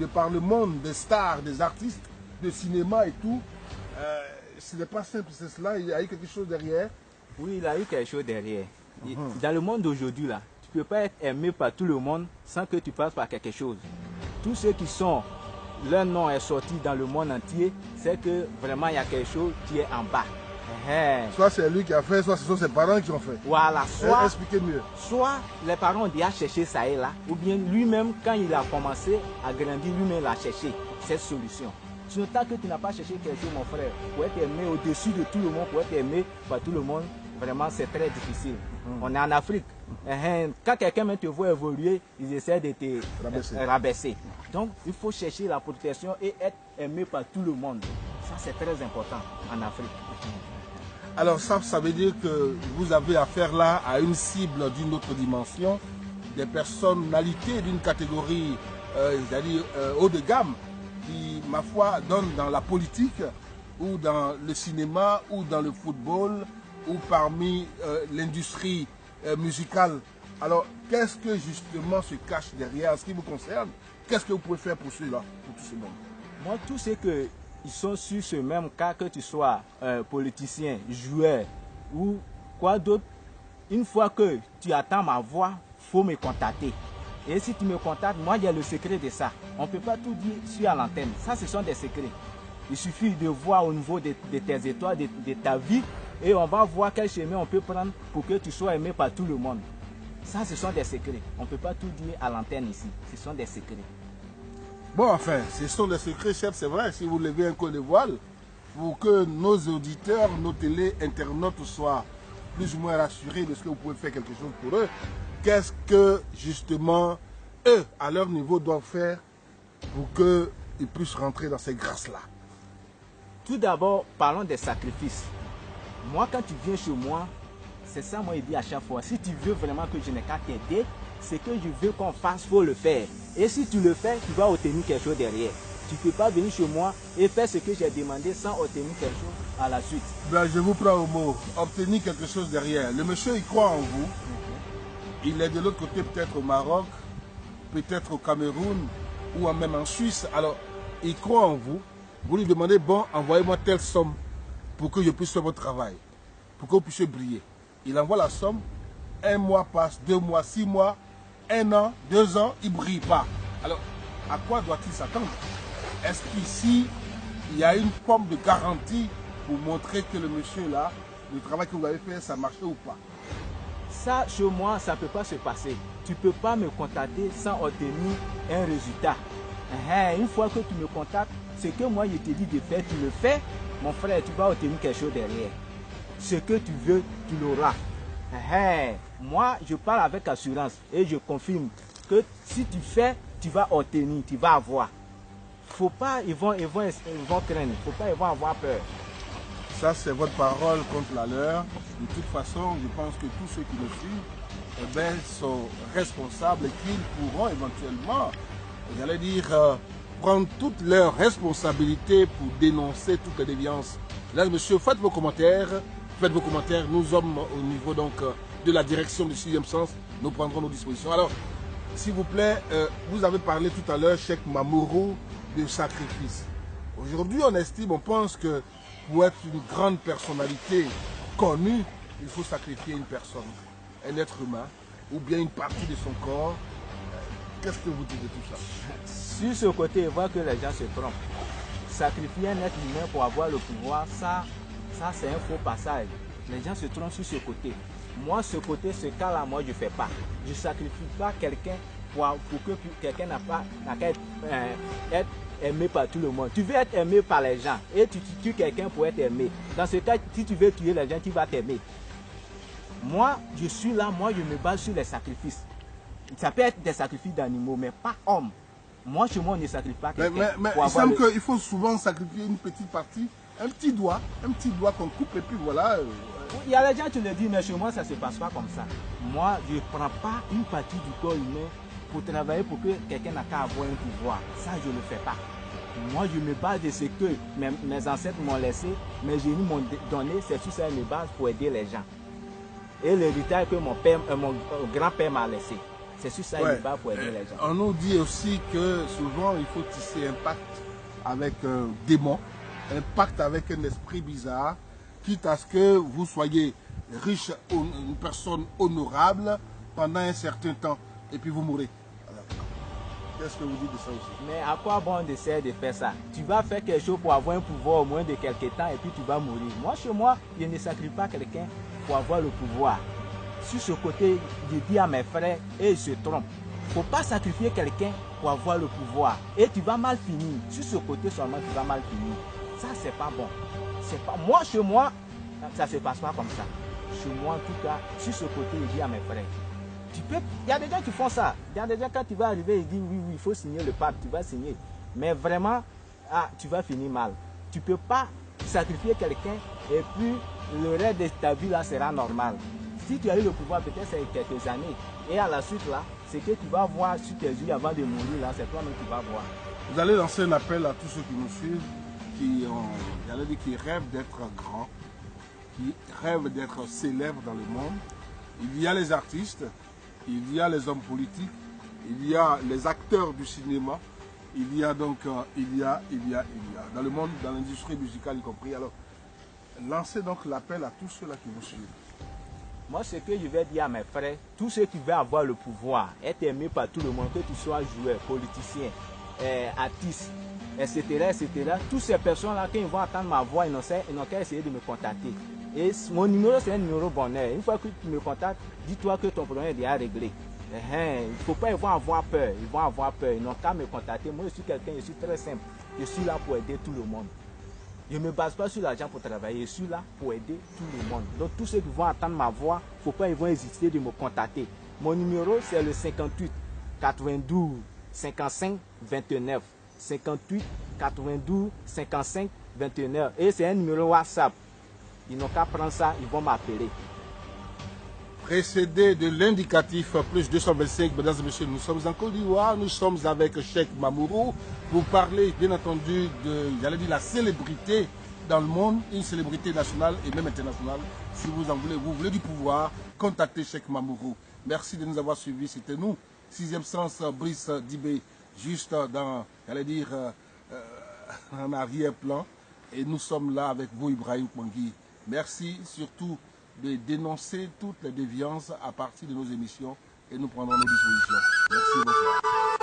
de par le monde des stars, des artistes, de cinéma et tout. Ce n'est pas simple, c'est cela, il y a eu quelque chose derrière. Oui, il y a eu quelque chose derrière. Dans le monde d'aujourd'hui, là, tu ne peux pas être aimé par tout le monde sans que tu passes par quelque chose. Tous ceux qui sont, leur nom est sorti dans le monde entier, c'est que vraiment il y a quelque chose qui est en bas. Soit c'est lui qui a fait, soit ce sont ses parents qui ont fait. Voilà, soit, expliquez mieux. Soit les parents ont déjà cherché ça et là, ou bien lui-même, quand il a commencé à grandir, lui-même a cherché cette solution. Sinon, tant que tu n'as pas cherché quelque chose, mon frère, pour être aimé au-dessus de tout le monde, pour être aimé par tout le monde, vraiment c'est très difficile. On est en Afrique. Quand quelqu'un te voit évoluer, ils essaient de te rabaisser. Donc, il faut chercher la protection et être aimé par tout le monde. Ça, c'est très important en Afrique. Alors ça veut dire que vous avez affaire là à une cible d'une autre dimension, des personnalités d'une catégorie, c'est-à-dire haut de gamme, qui, ma foi, donnent dans la politique, ou dans le cinéma, ou dans le football, ou parmi l'industrie musicale. Alors, qu'est-ce que justement se cache derrière en ce qui vous concerne? Qu'est-ce que vous pouvez faire pour cela, pour tout ce monde? Moi, tout ce que ils sont sur ce même cas, que tu sois politicien, joueur ou quoi d'autre, une fois que tu attends ma voix, il faut me contacter. Et si tu me contactes, moi, il y a le secret de ça. On ne peut pas tout dire sur l'antenne. Ça, ce sont des secrets. Il suffit de voir au niveau de tes étoiles, de ta vie, et on va voir quel chemin on peut prendre pour que tu sois aimé par tout le monde. Ça, ce sont des secrets. On ne peut pas tout dire à l'antenne ici. Ce sont des secrets. Bon, enfin, ce sont des secrets, chef, c'est vrai, si vous levez un col de voile, pour que nos auditeurs, nos télé-internautes soient plus ou moins rassurés de ce que vous pouvez faire quelque chose pour eux, qu'est-ce que, justement, eux, à leur niveau, doivent faire pour qu'ils puissent rentrer dans ces grâces-là? Tout d'abord, parlons des sacrifices. Moi, quand tu viens chez moi, c'est ça, moi, je dis à chaque fois, si tu veux vraiment que je n'ai qu'à t'aider, ce que je veux qu'on fasse, il faut le faire. Et si tu le fais, tu vas obtenir quelque chose derrière. Tu ne peux pas venir chez moi et faire ce que j'ai demandé sans obtenir quelque chose à la suite. Ben, je vous prends au mot. Obtenir quelque chose derrière. Le monsieur, il croit en vous. Il est de l'autre côté, peut-être au Maroc, peut-être au Cameroun, ou même en Suisse. Alors, il croit en vous. Vous lui demandez, bon, envoyez-moi telle somme pour que je puisse faire votre travail, pour que vous puissiez briller. Il envoie la somme. 1 mois passe, 2 mois, 6 mois, 1 an, 2 ans, il ne brille pas. Alors, à quoi doit-il s'attendre? Est-ce qu'ici, il y a une forme de garantie pour montrer que le monsieur là, le travail que vous avez fait, ça marchait ou pas? Ça, chez moi, ça ne peut pas se passer. Tu ne peux pas me contacter sans obtenir un résultat. Une fois que tu me contactes, ce que moi je te dis de faire, tu le fais, mon frère, tu vas obtenir quelque chose derrière. Ce que tu veux, tu l'auras. Moi, je parle avec assurance et je confirme que si tu fais, tu vas obtenir, tu vas avoir. Faut pas, ils vont craindre, faut pas, ils vont avoir peur. Ça, c'est votre parole contre la leur. De toute façon, je pense que tous ceux qui le suivent sont responsables et qu'ils pourront éventuellement, j'allais dire, prendre toutes leurs responsabilités pour dénoncer toutes les déviances. Là, monsieur, faites vos commentaires. Faites vos commentaires. Nous sommes au niveau donc de la direction du 6e sens. Nous prendrons nos dispositions. Alors, s'il vous plaît, vous avez parlé tout à l'heure, Cheikh Mamourou, de sacrifice. Aujourd'hui, on estime, on pense que pour être une grande personnalité connue, il faut sacrifier une personne, un être humain, ou bien une partie de son corps. Qu'est-ce que vous dites de tout ça? Sur ce côté, on voit que les gens se trompent. Sacrifier un être humain pour avoir le pouvoir, ça c'est un faux passage. Les gens se trompent sur ce côté. Moi, ce côté, ce cas-là, moi, je ne fais pas. Je ne sacrifie pas quelqu'un pour que quelqu'un n'a qu'à être aimé par tout le monde. Tu veux être aimé par les gens et tu tues quelqu'un pour être aimé. Dans ce cas, si tu veux tuer les gens, tu vas t'aimer. Moi, je suis là, moi, je me base sur les sacrifices. Ça peut être des sacrifices d'animaux, mais pas hommes. Moi, chez moi, on ne sacrifie pas quelqu'un. Mais il semble qu'il faut souvent sacrifier une petite partie, un petit doigt qu'on coupe et puis voilà. Il y a les gens qui le disent, mais chez moi, ça ne se passe pas comme ça. Moi, je ne prends pas une partie du corps humain pour travailler pour que quelqu'un n'a qu'à avoir un pouvoir. Ça, je ne le fais pas. Moi, je me base de ce que mes ancêtres m'ont laissé, mes génies m'ont donné, c'est sur ça que je me base pour aider les gens. Et l'héritage que mon grand-père m'a laissé. C'est sur ça Ouais. il va pour aider les gens. On nous dit aussi que souvent il faut tisser un pacte avec un démon, un pacte avec un esprit bizarre, quitte à ce que vous soyez riche, une personne honorable pendant un certain temps, et puis vous mourrez. Alors, qu'est-ce que vous dites de ça aussi? Mais à quoi bon on essaie de faire ça? Tu vas faire quelque chose pour avoir un pouvoir au moins de quelques temps et puis tu vas mourir. Moi, chez moi, je ne sacrifie pas quelqu'un pour avoir le pouvoir. Sur ce côté, je dis à mes frères, et ils se trompent. Il ne faut pas sacrifier quelqu'un pour avoir le pouvoir. Et tu vas mal finir. Sur ce côté seulement, tu vas mal finir. Ça, c'est pas bon. C'est pas... Moi, chez moi, ça ne se passe pas comme ça. Chez moi, en tout cas, sur ce côté, je dis à mes frères. Il y a des gens qui font ça. Il y a des gens, quand tu vas arriver, ils disent oui, il faut signer le pacte, tu vas signer. Mais vraiment, tu vas finir mal. Tu ne peux pas sacrifier quelqu'un et puis le reste de ta vie là sera normal. Si tu as eu le pouvoir, peut-être c'est quelques années. Et à la suite là, c'est que tu vas voir sur tes yeux avant de mourir là, c'est toi-même qui vas voir. Vous allez lancer un appel à tous ceux qui nous suivent, qui rêvent d'être grands, qui rêvent d'être célèbres dans le monde. Il y a les artistes, il y a les hommes politiques, il y a les acteurs du cinéma, il y a donc, il y a, dans le monde, dans l'industrie musicale y compris. Alors, lancez donc l'appel à tous ceux-là qui vous suivent. Moi, ce que je vais dire à mes frères, tous ceux qui veulent avoir le pouvoir, être aimé par tout le monde, que tu sois joueur, politicien, artiste, etc., toutes ces personnes-là, quand ils vont entendre ma voix, ils n'ont qu'à essayer de me contacter. Et mon numéro, c'est un numéro bonheur. Une fois que tu me contactes, dis-toi que ton problème est déjà réglé. Il ne faut pas, ils vont avoir peur. Ils vont avoir peur. Ils n'ont qu'à me contacter. Moi, je suis quelqu'un, je suis très simple. Je suis là pour aider tout le monde. Je ne me base pas sur l'argent pour travailler. Je suis là pour aider tout le monde. Donc, tous ceux qui vont entendre ma voix, il ne faut pas, ils vont hésiter de me contacter. Mon numéro, c'est le 58 92 55 29. 58 92 55 29. Et c'est un numéro WhatsApp. Ils n'ont qu'à prendre ça, ils vont m'appeler. Précédé de l'indicatif plus 225, mesdames et messieurs, nous sommes en Côte d'Ivoire, nous sommes avec Cheikh Mamourou pour parler bien entendu de, la célébrité dans le monde, une célébrité nationale et même internationale. Si vous en voulez, vous voulez du pouvoir, contactez Cheikh Mamourou. Merci de nous avoir suivis, c'était nous, 6e sens, Brice Dibé, juste dans, en arrière-plan. Et nous sommes là avec vous, Ibrahim Pangui. Merci surtout de dénoncer toutes les déviances à partir de nos émissions et nous prendrons nos dispositions. Merci, bonsoir.